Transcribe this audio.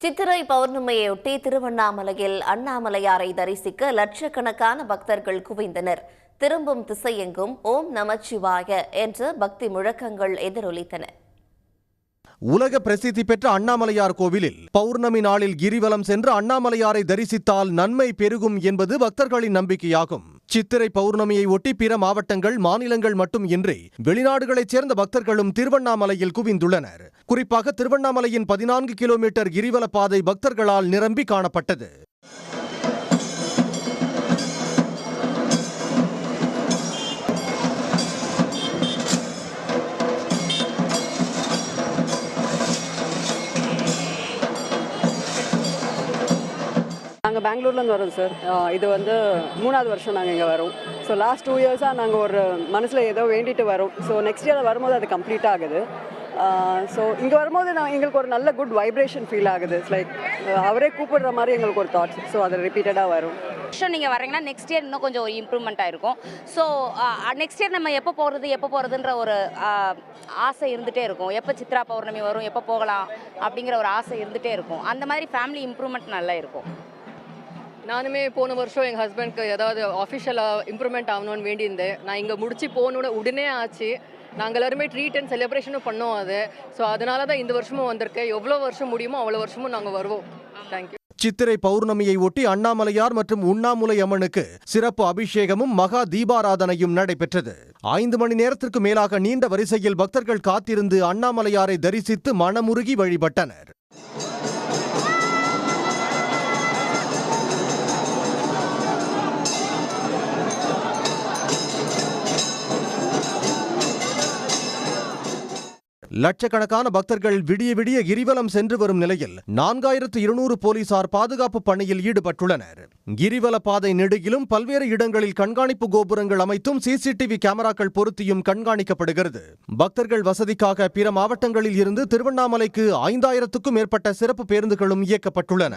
சித்திரை பௌர்ணமியையொட்டி திருவண்ணாமலையில் அண்ணாமலையாரை தரிசிக்க லட்சக்கணக்கான பக்தர்கள் குவிந்தனர். திரும்பும் திசையெங்கும் ஓம் நமச்சிவாய என்ற பக்தி முழக்கங்கள் எதிரொலித்தன. உலக பிரசித்தி பெற்ற அண்ணாமலையார் கோவிலில் பௌர்ணமி நாளில் கிரிவலம் சென்று அண்ணாமலையாரை தரிசித்தால் நன்மை பெருகும் என்பது பக்தர்களின் நம்பிக்கையாகும். சித்திரை பௌர்ணமியை ஒட்டி பிற மாவட்டங்கள், மாநிலங்கள் மட்டும் இன்றி வெளிநாடுகளைச் சேர்ந்த பக்தர்களும் திருவண்ணாமலையில் குவிந்துள்ளனர். குறிப்பாக திருவண்ணாமலையின் 14 கிலோமீட்டர் கிரிவல பாதை பக்தர்களால் நிரம்பி காணப்பட்டது. நாங்கள் பெங்களூர்லேருந்து வரோம் சார். இது 3வது வருஷம் நாங்கள் இங்கே வரோம். ஸோ லாஸ்ட் 2 இயர்ஸாக நாங்கள் ஒரு மனசில் ஏதோ வேண்டிட்டு வரோம். ஸோ நெக்ஸ்ட் இயர் வரும்போது அது கம்ப்ளீட் ஆகுது. ஸோ இங்கே வரும்போது எங்களுக்கு ஒரு நல்ல குட் வைப்ரேஷன் ஃபீல் ஆகுது. இட்ஸ் லைக் அவரே கூப்பிடுற மாதிரி எங்களுக்கு ஒரு தாட்ஸ். ஸோ அது ரிப்பீட்டடாக வரும். நீங்கள் வரீங்கன்னா நெக்ஸ்ட் இயர் இன்னும் கொஞ்சம் இம்ப்ரூவ்மெண்ட் ஆகிருக்கும். ஸோ நெக்ஸ்ட் இயர் நம்ம எப்போ போகிறதுன்ற ஒரு ஆசை இருந்துகிட்டே இருக்கும். எப்போ சித்ரா பௌர்ணமி வரும், எப்போ போகலாம் அப்படிங்கிற ஒரு ஆசை இருந்துகிட்டே இருக்கும். அந்த மாதிரி ஃபேமிலி இம்ப்ரூவ்மெண்ட் நல்லா இருக்கும். நானுமே போன வருஷம் எங்கள் ஹஸ்பண்ட்க்கு ஏதாவது ஆஃபிஷியலாக இம்ப்ரூவ்மெண்ட் ஆகணும்னு வேண்டியிருந்தேன். நான் இங்கே முடிச்சு போகணுன்னு உடனே ஆச்சு. நாங்கள் எல்லாருமே ட்ரீட் அண்ட் செலிப்ரேஷனும் பண்ணோம் அது. ஸோ அதனால தான் இந்த வருஷமும் வந்திருக்கேன். எவ்வளோ வருஷம் முடியுமோ அவ்வளோ வருஷமும் நாங்கள் வருவோம். தேங்க்யூ. சித்திரை பௌர்ணமியை ஒட்டி அண்ணாமலையார் மற்றும் உண்ணாமுலை அம்மனுக்கு சிறப்பு அபிஷேகமும் மகா தீபாராதனையும் நடைபெற்றது. 5 மணி நேரத்திற்கு மேலாக நீண்ட வரிசையில் பக்தர்கள் காத்திருந்து அண்ணாமலையாரை தரிசித்து மனமுருகி வழிபட்டனர். லட்சக்கணக்கான பக்தர்கள் விடிய விடிய கிரிவலம் சென்று வரும் நிலையில் 4200 போலீசார் பாதுகாப்பு பணியில் ஈடுபட்டுள்ளனர். கிரிவல பாதை நெடுகிலும் பல்வேறு இடங்களில் கண்காணிப்பு கோபுரங்கள் அமைத்தும் சிசிடிவி கேமராக்கள் பொருத்தியும் கண்காணிக்கப்படுகிறது. பக்தர்கள் வசதிக்காக பிற மாவட்டங்களில் இருந்து திருவண்ணாமலைக்கு 5000க்கும் மேற்பட்ட சிறப்பு பேருந்துகளும் இயக்கப்பட்டுள்ளன.